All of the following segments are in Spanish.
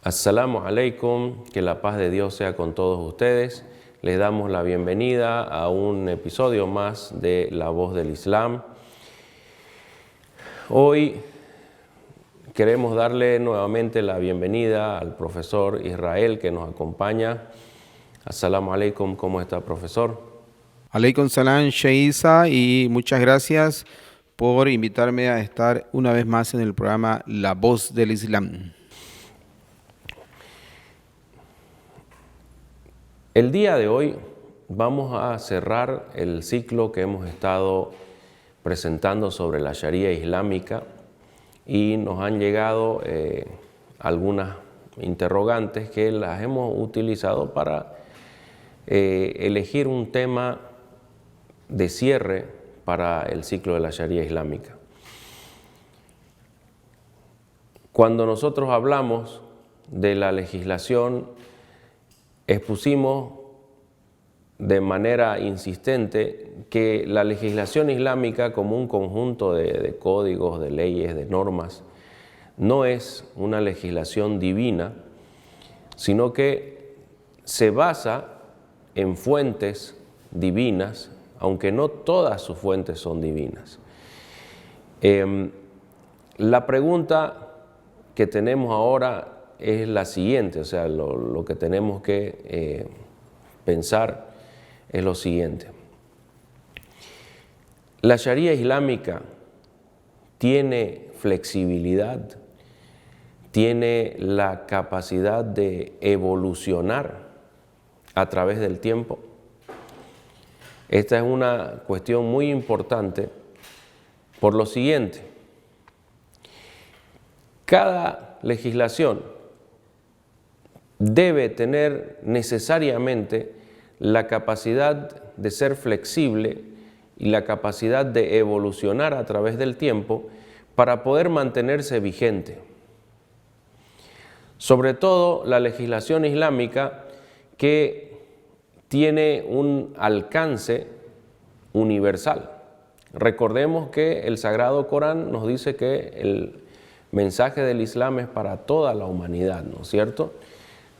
Assalamu alaikum, que la paz de Dios sea con todos ustedes. Les damos la bienvenida a un episodio más de La Voz del Islam. Hoy queremos darle nuevamente la bienvenida al profesor Israel que nos acompaña. Assalamu alaikum, ¿cómo está, profesor? Aleikum salam, Sheisa, y muchas gracias por invitarme a estar una vez más en el programa La Voz del Islam. El día de hoy vamos a cerrar el ciclo que hemos estado presentando sobre la Sharia islámica y nos han llegado algunas interrogantes que las hemos utilizado para elegir un tema de cierre para el ciclo de la Sharia islámica. Cuando nosotros hablamos de la legislación, expusimos de manera insistente que la legislación islámica, como un conjunto de códigos, de leyes, de normas, no es una legislación divina, sino que se basa en fuentes divinas, aunque no todas sus fuentes son divinas. La pregunta que tenemos ahora es la siguiente, o sea, lo que tenemos que pensar es lo siguiente. ¿La Sharia islámica tiene flexibilidad? ¿Tiene la capacidad de evolucionar a través del tiempo? Esta es una cuestión muy importante por lo siguiente. Cada legislación debe tener necesariamente la capacidad de ser flexible y la capacidad de evolucionar a través del tiempo para poder mantenerse vigente. Sobre todo la legislación islámica que tiene un alcance universal. Recordemos que el Sagrado Corán nos dice que el mensaje del Islam es para toda la humanidad, ¿no es cierto?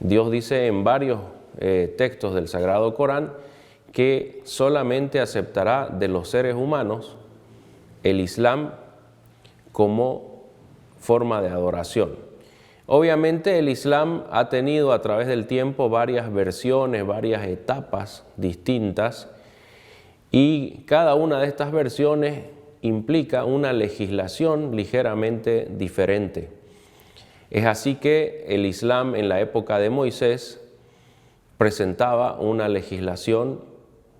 Dios dice en varios textos del Sagrado Corán que solamente aceptará de los seres humanos el Islam como forma de adoración. Obviamente el Islam ha tenido a través del tiempo varias versiones, varias etapas distintas, y cada una de estas versiones implica una legislación ligeramente diferente. Es así que el Islam en la época de Moisés presentaba una legislación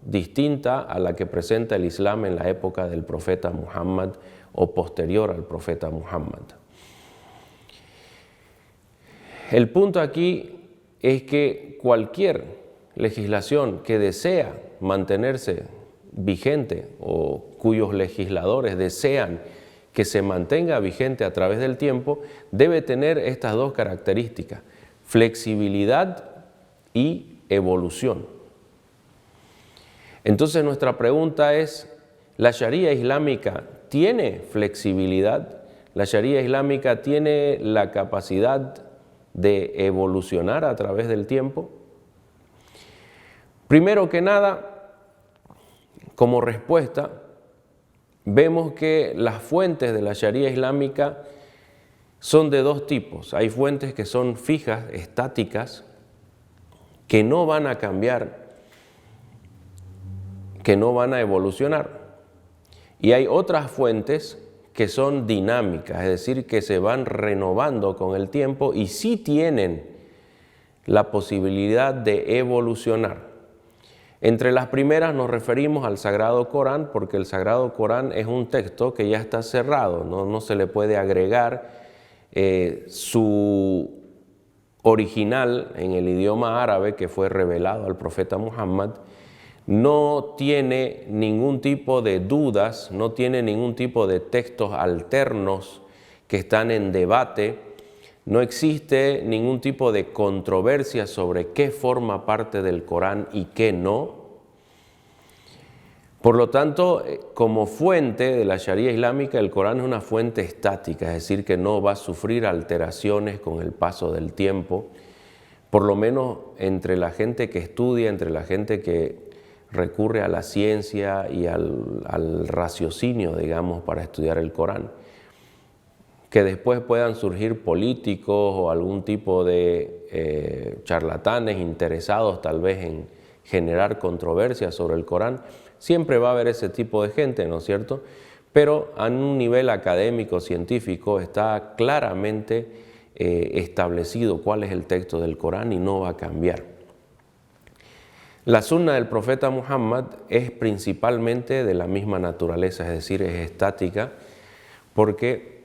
distinta a la que presenta el Islam en la época del profeta Muhammad o posterior al profeta Muhammad. El punto aquí es que cualquier legislación que desea mantenerse vigente o cuyos legisladores desean que se mantenga vigente a través del tiempo, debe tener estas dos características: flexibilidad y evolución. Entonces nuestra pregunta es, ¿la Sharia islámica tiene flexibilidad? ¿La Sharia islámica tiene la capacidad de evolucionar a través del tiempo? Primero que nada, como respuesta, vemos que las fuentes de la Sharia islámica son de dos tipos. Hay fuentes que son fijas, estáticas, que no van a cambiar, que no van a evolucionar. Y hay otras fuentes que son dinámicas, es decir, que se van renovando con el tiempo y sí tienen la posibilidad de evolucionar. Entre las primeras nos referimos al Sagrado Corán, porque el Sagrado Corán es un texto que ya está cerrado, no se le puede agregar su original en el idioma árabe que fue revelado al profeta Muhammad. No tiene ningún tipo de dudas, no tiene ningún tipo de textos alternos que están en debate, no existe ningún tipo de controversia sobre qué forma parte del Corán y qué no. Por lo tanto, como fuente de la Sharia islámica, el Corán es una fuente estática, es decir, que no va a sufrir alteraciones con el paso del tiempo, por lo menos entre la gente que estudia, entre la gente que recurre a la ciencia y al raciocinio, digamos, para estudiar el Corán. Que después puedan surgir políticos o algún tipo de charlatanes interesados tal vez en generar controversias sobre el Corán. Siempre va a haber ese tipo de gente, ¿no es cierto? Pero a un nivel académico, científico, está claramente establecido cuál es el texto del Corán y no va a cambiar. La sunna del profeta Muhammad es principalmente de la misma naturaleza, es decir, es estática, porque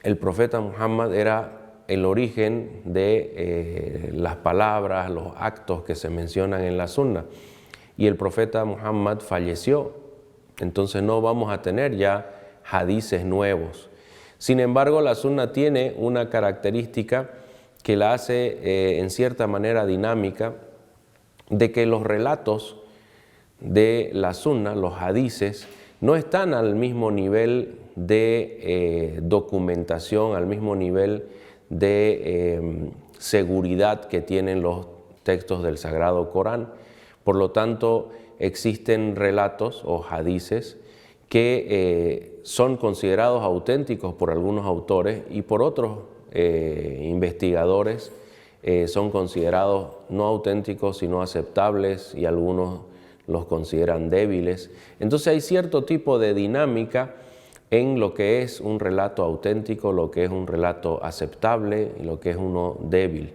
el profeta Muhammad era el origen de las palabras, los actos que se mencionan en la sunna. Y el profeta Muhammad falleció, entonces no vamos a tener ya hadices nuevos. Sin embargo, la sunna tiene una característica que la hace en cierta manera dinámica, de que los relatos de la sunna, los hadices, no están al mismo nivel de documentación, al mismo nivel de seguridad que tienen los textos del Sagrado Corán. Por lo tanto, existen relatos o hadices que son considerados auténticos por algunos autores y por otros investigadores son considerados no auténticos sino aceptables y algunos los consideran débiles. Entonces hay cierto tipo de dinámica en lo que es un relato auténtico, lo que es un relato aceptable y lo que es uno débil.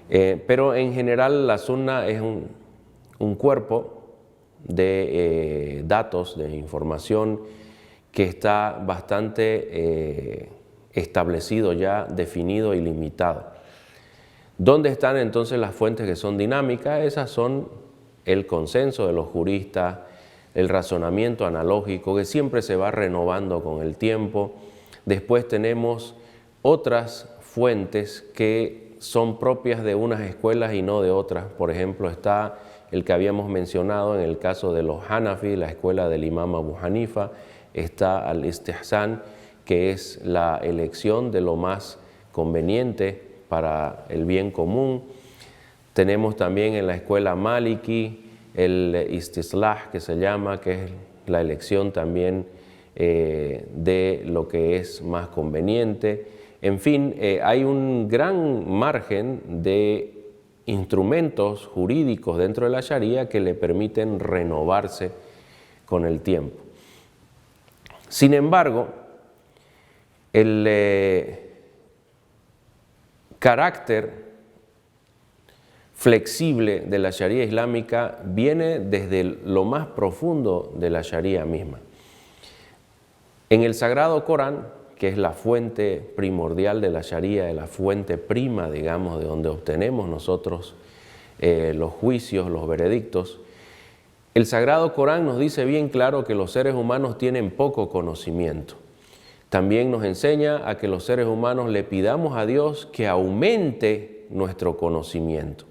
Pero en general la sunna es un cuerpo de datos, de información que está bastante establecido ya, definido y limitado. ¿Dónde están entonces las fuentes que son dinámicas? Esas son el consenso de los juristas, el razonamiento analógico que siempre se va renovando con el tiempo. Después tenemos otras fuentes que son propias de unas escuelas y no de otras. Por ejemplo, está el que habíamos mencionado en el caso de los Hanafi, la escuela del Imam Abu Hanifa. Está al-Istihsan, que es la elección de lo más conveniente para el bien común. Tenemos también en la escuela Maliki el Istislah, que se llama, que es la elección también de lo que es más conveniente. En fin, hay un gran margen de instrumentos jurídicos dentro de la Sharia que le permiten renovarse con el tiempo. Sin embargo, el carácter flexible de la Sharia islámica viene desde lo más profundo de la Sharia misma. En el Sagrado Corán, que es la fuente primordial de la Sharia, la fuente prima, digamos, de donde obtenemos nosotros los juicios, los veredictos, el Sagrado Corán nos dice bien claro que los seres humanos tienen poco conocimiento. También nos enseña a que los seres humanos le pidamos a Dios que aumente nuestro conocimiento.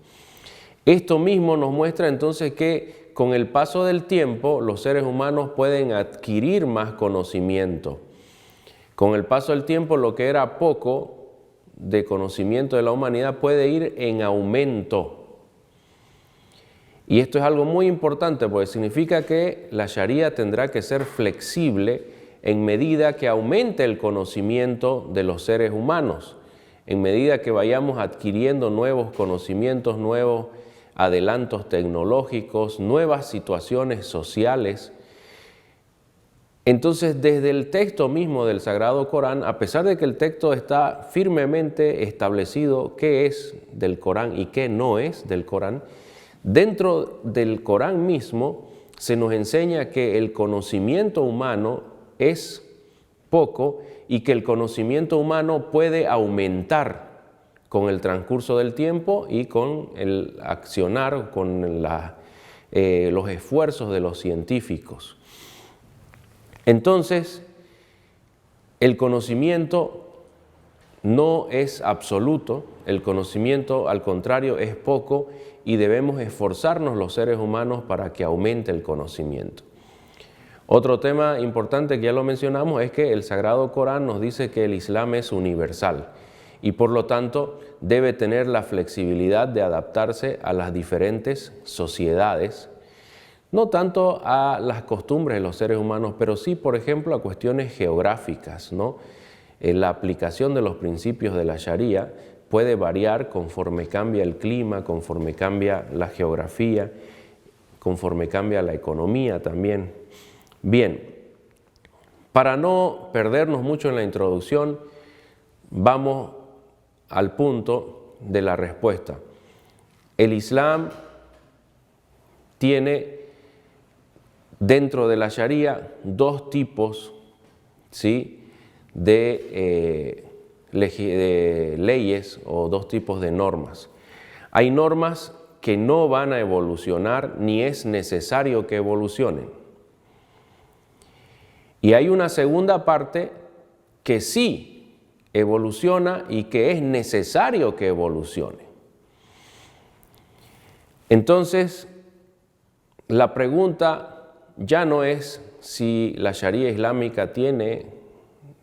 Esto mismo nos muestra entonces que con el paso del tiempo los seres humanos pueden adquirir más conocimiento. Con el paso del tiempo lo que era poco de conocimiento de la humanidad puede ir en aumento. Y esto es algo muy importante porque significa que la Sharia tendrá que ser flexible en medida que aumente el conocimiento de los seres humanos, en medida que vayamos adquiriendo nuevos conocimientos, nuevos adelantos tecnológicos, nuevas situaciones sociales. Entonces, desde el texto mismo del Sagrado Corán, a pesar de que el texto está firmemente establecido qué es del Corán y qué no es del Corán, dentro del Corán mismo se nos enseña que el conocimiento humano es poco y que el conocimiento humano puede aumentar con el transcurso del tiempo y con el accionar, con los esfuerzos de los científicos. Entonces, el conocimiento no es absoluto, el conocimiento al contrario es poco y debemos esforzarnos los seres humanos para que aumente el conocimiento. Otro tema importante que ya lo mencionamos es que el Sagrado Corán nos dice que el Islam es universal y por lo tanto debe tener la flexibilidad de adaptarse a las diferentes sociedades, no tanto a las costumbres de los seres humanos, pero sí, por ejemplo, a cuestiones geográficas, ¿no? La aplicación de los principios de la Sharia puede variar conforme cambia el clima, conforme cambia la geografía, conforme cambia la economía también. Bien, para no perdernos mucho en la introducción, vamos al punto de la respuesta. El Islam tiene dentro de la Sharia dos tipos, ¿sí?, de leyes o dos tipos de normas. Hay normas que no van a evolucionar ni es necesario que evolucionen. Y hay una segunda parte que sí evoluciona y que es necesario que evolucione. Entonces, la pregunta ya no es si la Sharia islámica tiene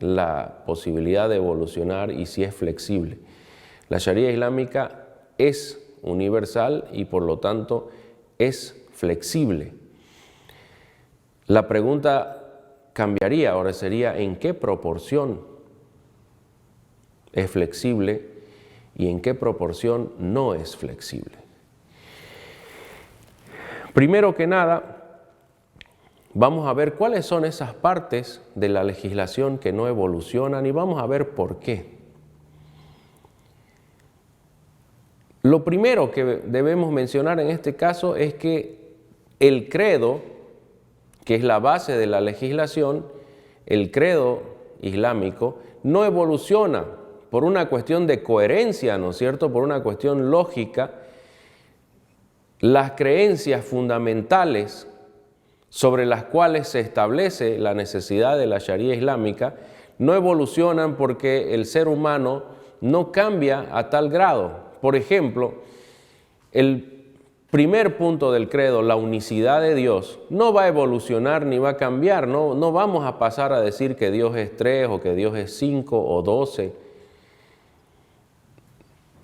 la posibilidad de evolucionar y si es flexible. La Sharia islámica es universal y por lo tanto es flexible. La pregunta cambiaría, ahora sería ¿en qué proporción es flexible y en qué proporción no es flexible? Primero que nada, vamos a ver cuáles son esas partes de la legislación que no evolucionan y vamos a ver por qué. Lo primero que debemos mencionar en este caso es que el credo, que es la base de la legislación, el credo islámico, no evoluciona por una cuestión de coherencia, ¿no es cierto?, por una cuestión lógica. Las creencias fundamentales sobre las cuales se establece la necesidad de la Sharia islámica no evolucionan porque el ser humano no cambia a tal grado. Por ejemplo, el primer punto del credo, la unicidad de Dios, no va a evolucionar ni va a cambiar. No vamos a pasar a decir que Dios es 3 o que Dios es 5 o 12.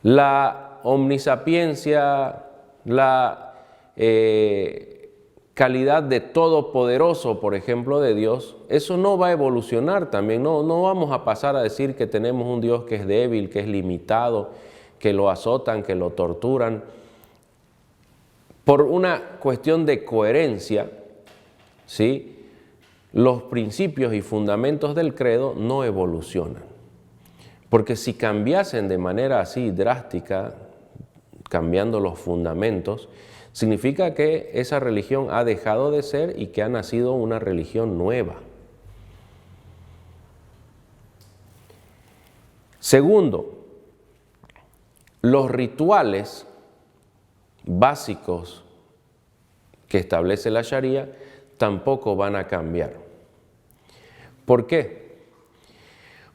La omnisapiencia, la calidad de todopoderoso, por ejemplo, de Dios, eso no va a evolucionar también. No vamos a pasar a decir que tenemos un Dios que es débil, que es limitado, que lo azotan, que lo torturan. Por una cuestión de coherencia, ¿sí?, los principios y fundamentos del credo no evolucionan. Porque si cambiasen de manera así drástica, cambiando los fundamentos, significa que esa religión ha dejado de ser y que ha nacido una religión nueva. Segundo, los rituales básicos que establece la Sharia tampoco van a cambiar. ¿Por qué?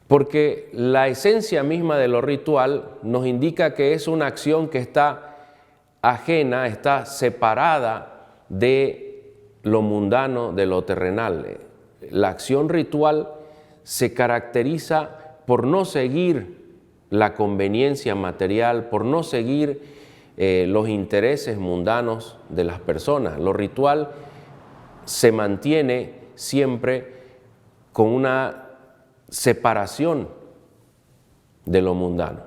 Porque la esencia misma de lo ritual nos indica que es una acción que está ajena, está separada de lo mundano, de lo terrenal. La acción ritual se caracteriza por no seguir la conveniencia material, por no seguir los intereses mundanos de las personas. Lo ritual se mantiene siempre con una separación de lo mundano.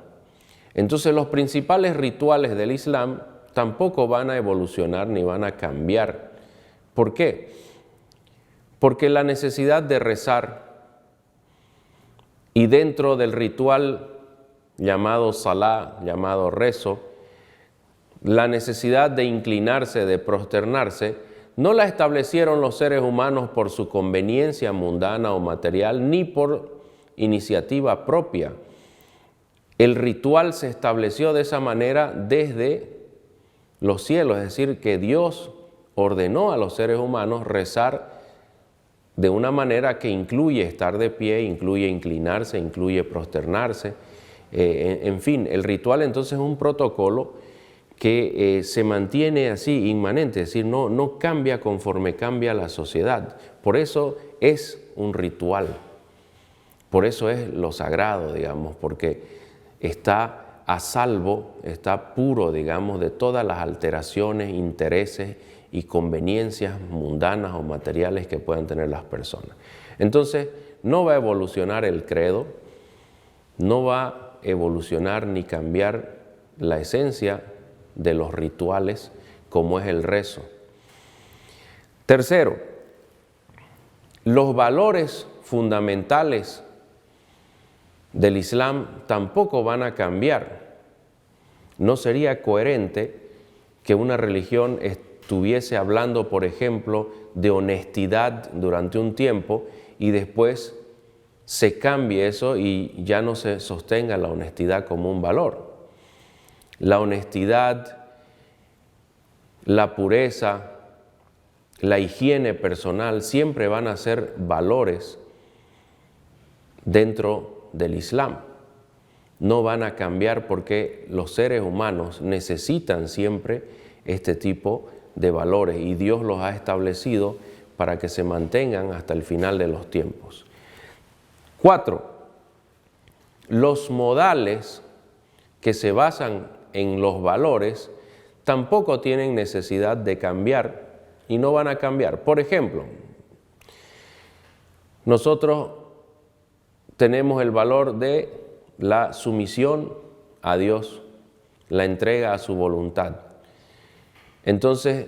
Entonces los principales rituales del Islam tampoco van a evolucionar ni van a cambiar. ¿Por qué? Porque la necesidad de rezar y dentro del ritual llamado salá, llamado rezo, la necesidad de inclinarse, de prosternarse, no la establecieron los seres humanos por su conveniencia mundana o material, ni por iniciativa propia. El ritual se estableció de esa manera desde los cielos, es decir, que Dios ordenó a los seres humanos rezar de una manera que incluye estar de pie, incluye inclinarse, incluye prosternarse. En fin, el ritual entonces es un protocolo que se mantiene así inmanente, es decir, no cambia conforme cambia la sociedad. Por eso es un ritual, por eso es lo sagrado, digamos, porque está a salvo, está puro, digamos, de todas las alteraciones, intereses y conveniencias mundanas o materiales que puedan tener las personas. Entonces, no va a evolucionar el credo, no va a evolucionar ni cambiar la esencia de los rituales como es el rezo. Tercero, los valores fundamentales del Islam tampoco van a cambiar. No sería coherente que una religión estuviese hablando, por ejemplo, de honestidad durante un tiempo y después se cambie eso y ya no se sostenga la honestidad como un valor. La honestidad, la pureza, la higiene personal siempre van a ser valores dentro del Islam. No van a cambiar porque los seres humanos necesitan siempre este tipo de valores y Dios los ha establecido para que se mantengan hasta el final de los tiempos. 4. Los modales que se basan en los valores tampoco tienen necesidad de cambiar y no van a cambiar. Por ejemplo, nosotros tenemos el valor de la sumisión a Dios, la entrega a su voluntad. Entonces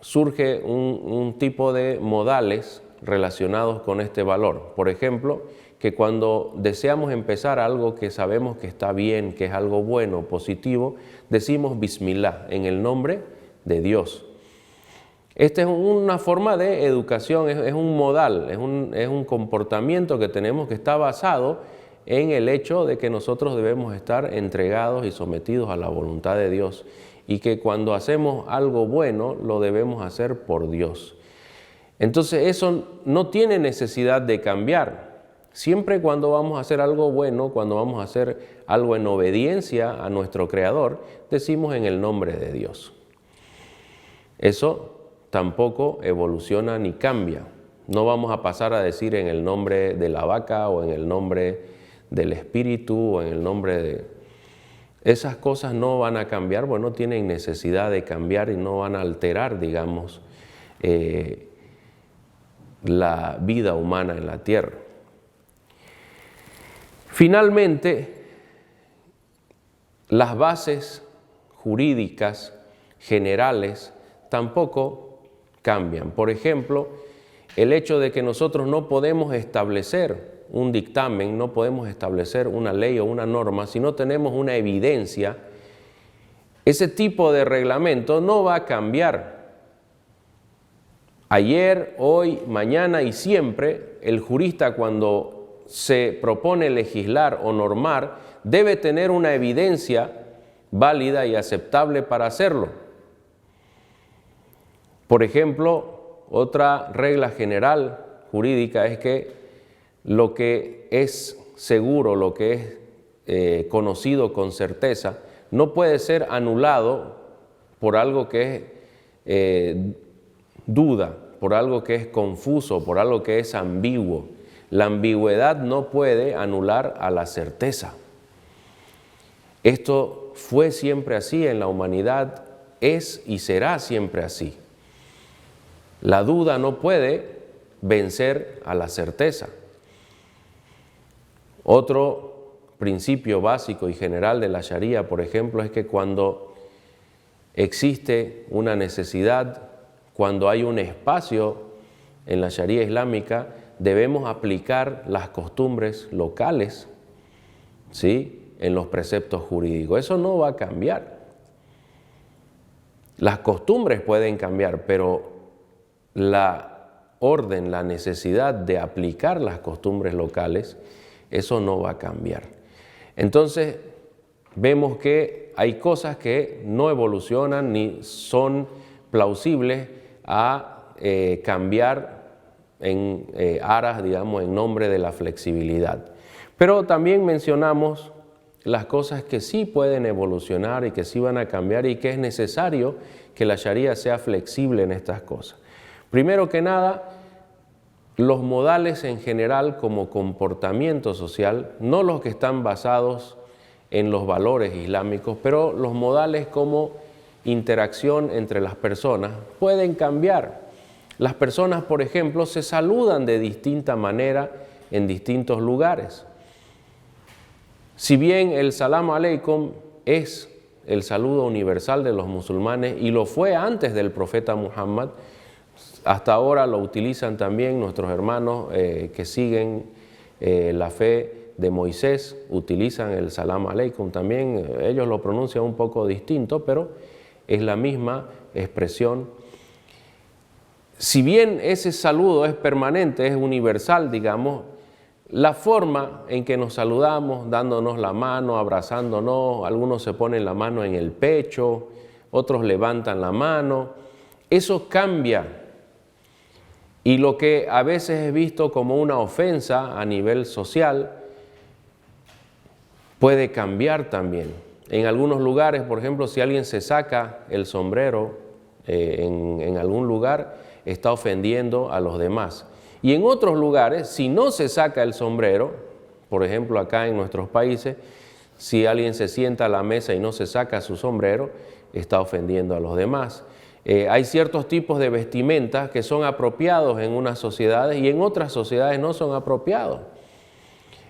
surge un tipo de modales relacionados con este valor. Por ejemplo, que cuando deseamos empezar algo que sabemos que está bien, que es algo bueno, positivo, decimos Bismillah, en el nombre de Dios. Esta es una forma de educación, es un modal, es un comportamiento que tenemos que está basado en el hecho de que nosotros debemos estar entregados y sometidos a la voluntad de Dios y que cuando hacemos algo bueno lo debemos hacer por Dios. Entonces eso no tiene necesidad de cambiar. Siempre cuando vamos a hacer algo bueno, cuando vamos a hacer algo en obediencia a nuestro Creador, decimos en el nombre de Dios. Eso tampoco evoluciona ni cambia. No vamos a pasar a decir en el nombre de la vaca o en el nombre del espíritu o en el nombre de... Esas cosas no van a cambiar, bueno, no tienen necesidad de cambiar y no van a alterar, digamos, la vida humana en la tierra. Finalmente, las bases jurídicas generales tampoco cambian. Por ejemplo, el hecho de que nosotros no podemos establecer un dictamen, no podemos establecer una ley o una norma si no tenemos una evidencia, ese tipo de reglamento no va a cambiar. Ayer, hoy, mañana y siempre, el jurista cuando se propone legislar o normar debe tener una evidencia válida y aceptable para hacerlo. Por ejemplo, otra regla general jurídica es que lo que es seguro, lo que es conocido con certeza, no puede ser anulado por algo que es duda, por algo que es confuso, por algo que es ambiguo. La ambigüedad no puede anular a la certeza. Esto fue siempre así en la humanidad, es y será siempre así. La duda no puede vencer a la certeza. Otro principio básico y general de la Sharia, por ejemplo, es que cuando existe una necesidad, cuando hay un espacio en la Sharia islámica, debemos aplicar las costumbres locales, ¿sí?, en los preceptos jurídicos. Eso no va a cambiar. Las costumbres pueden cambiar, pero la orden, la necesidad de aplicar las costumbres locales, eso no va a cambiar. Entonces, vemos que hay cosas que no evolucionan ni son plausibles a cambiar en aras, digamos, en nombre de la flexibilidad. Pero también mencionamos las cosas que sí pueden evolucionar y que sí van a cambiar y que es necesario que la Sharia sea flexible en estas cosas. Primero que nada, los modales en general como comportamiento social, no los que están basados en los valores islámicos, pero los modales como interacción entre las personas pueden cambiar. Las personas, por ejemplo, se saludan de distinta manera en distintos lugares. Si bien el salam aleikum es el saludo universal de los musulmanes y lo fue antes del profeta Muhammad, hasta ahora lo utilizan también nuestros hermanos que siguen la fe de Moisés, utilizan el salam aleikum también, ellos lo pronuncian un poco distinto, pero es la misma expresión. Si bien ese saludo es permanente, es universal, digamos, la forma en que nos saludamos, dándonos la mano, abrazándonos, algunos se ponen la mano en el pecho, otros levantan la mano, eso cambia. Y lo que a veces es visto como una ofensa a nivel social, puede cambiar también. En algunos lugares, por ejemplo, si alguien se saca el sombrero en algún lugar, está ofendiendo a los demás. Y en otros lugares, si no se saca el sombrero, por ejemplo acá en nuestros países, si alguien se sienta a la mesa y no se saca su sombrero, está ofendiendo a los demás. Hay ciertos tipos de vestimentas que son apropiados en unas sociedades y en otras sociedades no son apropiados.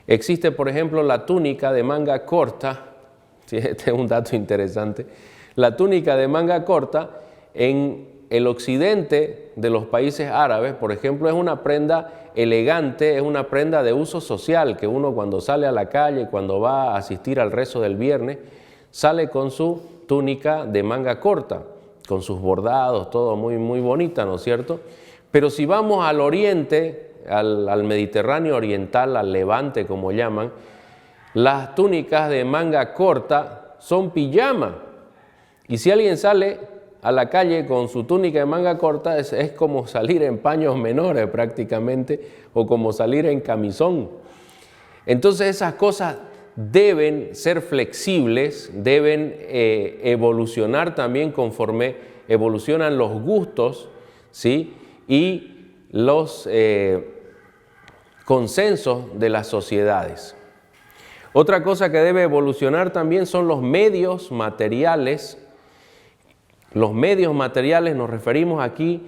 Existe, por ejemplo, la túnica de manga corta, ¿sí? Este es un dato interesante, la túnica de manga corta en el occidente de los países árabes, por ejemplo, es una prenda elegante, es una prenda de uso social, que uno cuando sale a la calle, cuando va a asistir al rezo del viernes, sale con su túnica de manga corta, con sus bordados, todo muy, muy bonita, ¿no es cierto? Pero si vamos al oriente, al Mediterráneo oriental, al Levante, como llaman, las túnicas de manga corta son pijama. Y si alguien sale a la calle con su túnica de manga corta, es como salir en paños menores prácticamente, o como salir en camisón. Entonces esas cosas deben ser flexibles, deben evolucionar también conforme evolucionan los gustos, ¿sí? Y los consensos de las sociedades. Otra cosa que debe evolucionar también son los medios materiales. Los medios materiales nos referimos aquí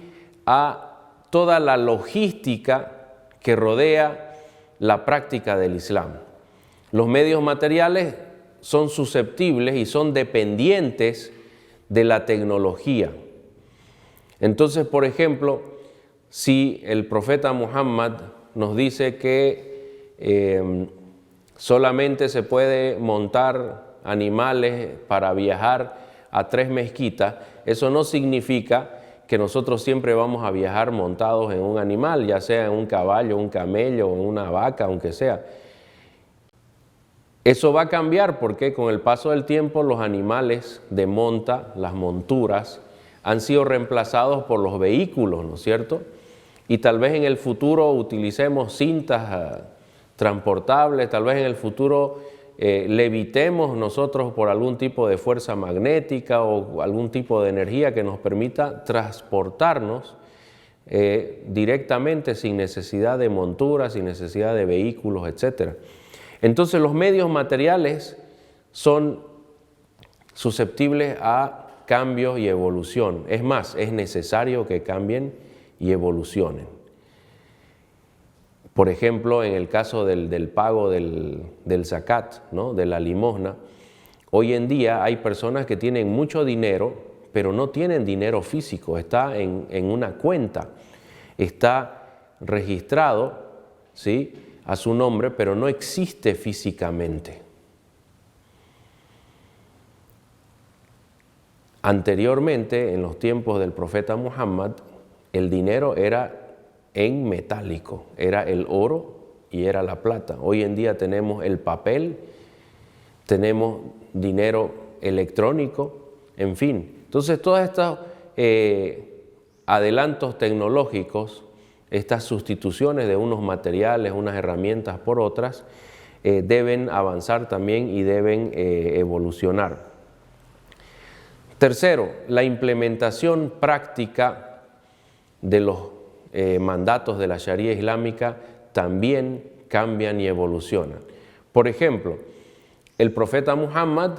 a toda la logística que rodea la práctica del Islam. Los medios materiales son susceptibles y son dependientes de la tecnología. Entonces, por ejemplo, si el profeta Muhammad nos dice que solamente se puede montar animales para viajar a 3 mezquitas, eso no significa que nosotros siempre vamos a viajar montados en un animal, ya sea en un caballo, un camello, en una vaca, aunque sea. Eso va a cambiar porque con el paso del tiempo los animales de monta, las monturas, han sido reemplazados por los vehículos, ¿no es cierto? Y tal vez en el futuro utilicemos cintas transportables, tal vez en el futuro levitemos nosotros por algún tipo de fuerza magnética o algún tipo de energía que nos permita transportarnos directamente sin necesidad de monturas, sin necesidad de vehículos, etc. Entonces los medios materiales son susceptibles a cambios y evolución. Es más, es necesario que cambien y evolucionen. Por ejemplo, en el caso del pago del zakat, ¿no? De la limosna, hoy en día hay personas que tienen mucho dinero, pero no tienen dinero físico, está en una cuenta, está registrado, ¿sí?, a su nombre, pero no existe físicamente. Anteriormente, en los tiempos del profeta Muhammad, el dinero era en metálico, era el oro y era la plata. Hoy en día tenemos el papel, tenemos dinero electrónico, en fin. Entonces todos estos adelantos tecnológicos, estas sustituciones de unos materiales, unas herramientas por otras, deben avanzar también y deben evolucionar. Tercero, la implementación práctica de los mandatos de la Sharia islámica también cambian y evolucionan. Por ejemplo, el profeta Muhammad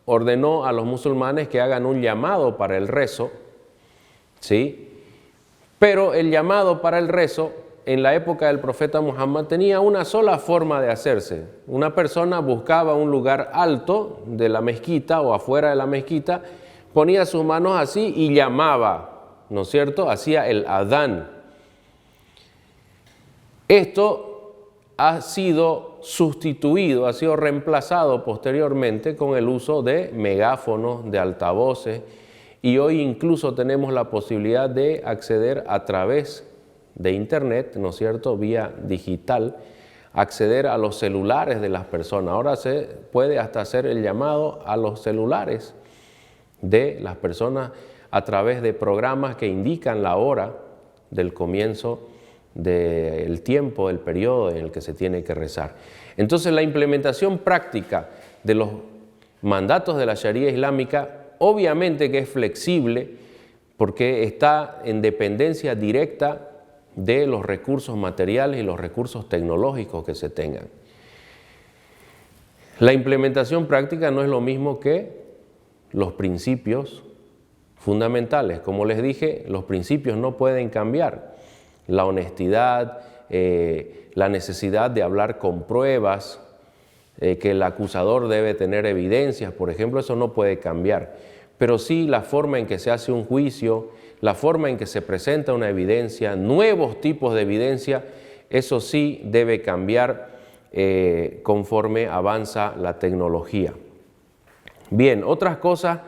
ordenó a los musulmanes que hagan un llamado para el rezo, ¿sí? Pero el llamado para el rezo en la época del profeta Muhammad tenía una sola forma de hacerse. Una persona buscaba un lugar alto de la mezquita o afuera de la mezquita, ponía sus manos así y llamaba, ¿no es cierto? Hacía el adán. Esto ha sido sustituido, ha sido reemplazado posteriormente con el uso de megáfonos, de altavoces, y hoy incluso tenemos la posibilidad de acceder a través de internet, ¿no es cierto?, vía digital, acceder a los celulares de las personas. Ahora se puede hasta hacer el llamado a los celulares de las personas a través de programas que indican la hora del comienzo del tiempo, del periodo en el que se tiene que rezar. Entonces, la implementación práctica de los mandatos de la Sharia islámica obviamente que es flexible porque está en dependencia directa de los recursos materiales y los recursos tecnológicos que se tengan. La implementación práctica no es lo mismo que los principios fundamentales. Como les dije, los principios no pueden cambiar. La honestidad, la necesidad de hablar con pruebas, que el acusador debe tener evidencias, por ejemplo, eso no puede cambiar. Pero sí la forma en que se hace un juicio, la forma en que se presenta una evidencia, nuevos tipos de evidencia, eso sí debe cambiar conforme avanza la tecnología. Bien, otras cosas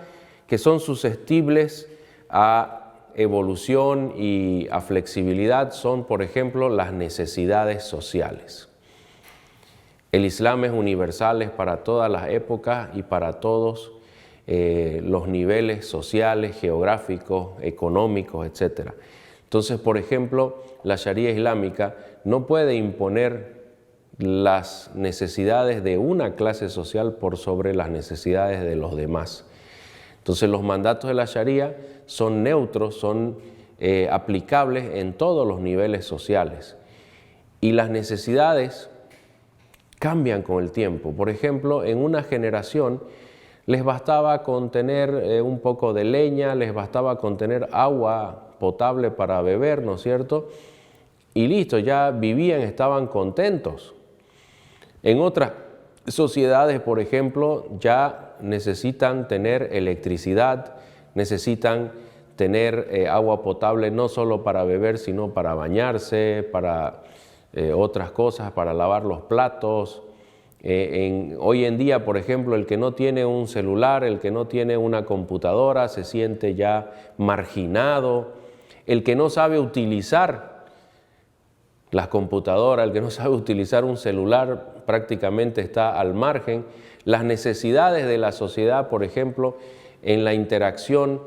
que son susceptibles a evolución y a flexibilidad son, por ejemplo, las necesidades sociales. El Islam es universal, es para todas las épocas y para todos los niveles sociales, geográficos, económicos, etc. Entonces, por ejemplo, la Sharia islámica no puede imponer las necesidades de una clase social por sobre las necesidades de los demás. Entonces, los mandatos de la Sharia son neutros, son aplicables en todos los niveles sociales. Y las necesidades cambian con el tiempo. Por ejemplo, en una generación les bastaba con tener un poco de leña, les bastaba con tener agua potable para beber, ¿no es cierto? Y listo, ya vivían, estaban contentos. En otras sociedades, por ejemplo, ya necesitan tener electricidad, necesitan tener agua potable no solo para beber, sino para bañarse, para otras cosas, para lavar los platos. Hoy en día, por ejemplo, el que no tiene un celular, el que no tiene una computadora, se siente ya marginado. El que no sabe utilizar las computadoras, el que no sabe utilizar un celular, prácticamente está al margen. Las necesidades de la sociedad, por ejemplo, en la interacción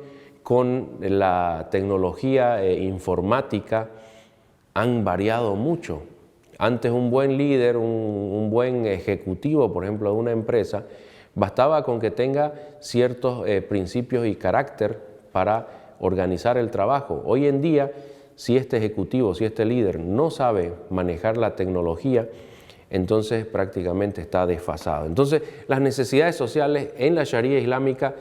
con la tecnología informática, han variado mucho. Antes un buen líder, un buen ejecutivo, por ejemplo, de una empresa, bastaba con que tenga ciertos principios y carácter para organizar el trabajo. Hoy en día, si este ejecutivo, si este líder no sabe manejar la tecnología, entonces prácticamente está desfasado. Entonces, las necesidades sociales en la Sharia islámica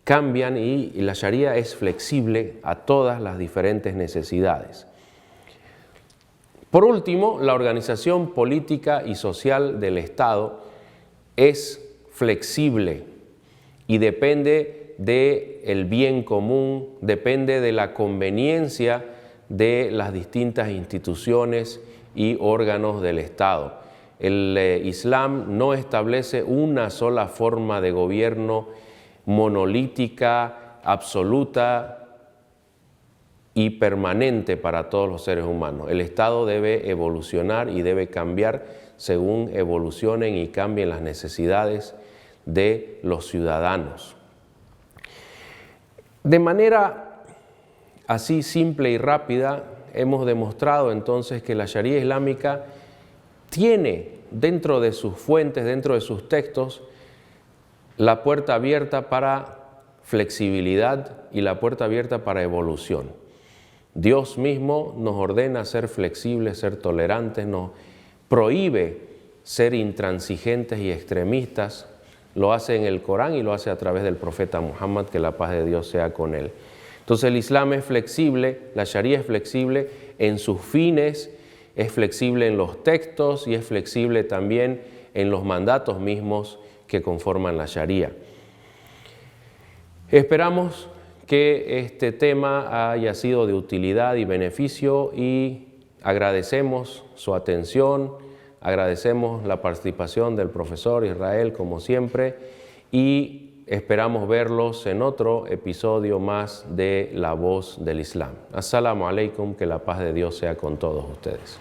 cambian y la Sharia es flexible a todas las diferentes necesidades. Por último, la organización política y social del Estado es flexible y depende del bien común, depende de la conveniencia de las distintas instituciones y órganos del Estado. El Islam no establece una sola forma de gobierno monolítica, absoluta y permanente para todos los seres humanos. El Estado debe evolucionar y debe cambiar según evolucionen y cambien las necesidades de los ciudadanos. De manera así simple y rápida, hemos demostrado entonces que la Sharia islámica tiene dentro de sus fuentes, dentro de sus textos, la puerta abierta para flexibilidad y la puerta abierta para evolución. Dios mismo nos ordena ser flexibles, ser tolerantes, nos prohíbe ser intransigentes y extremistas. Lo hace en el Corán y lo hace a través del profeta Muhammad, que la paz de Dios sea con él. Entonces el Islam es flexible, la Sharia es flexible en sus fines, es flexible en los textos y es flexible también en los mandatos mismos que conforman la Sharia. Esperamos que este tema haya sido de utilidad y beneficio y agradecemos su atención, agradecemos la participación del profesor Israel como siempre y esperamos verlos en otro episodio más de La Voz del Islam. As-salamu alaikum, que la paz de Dios sea con todos ustedes.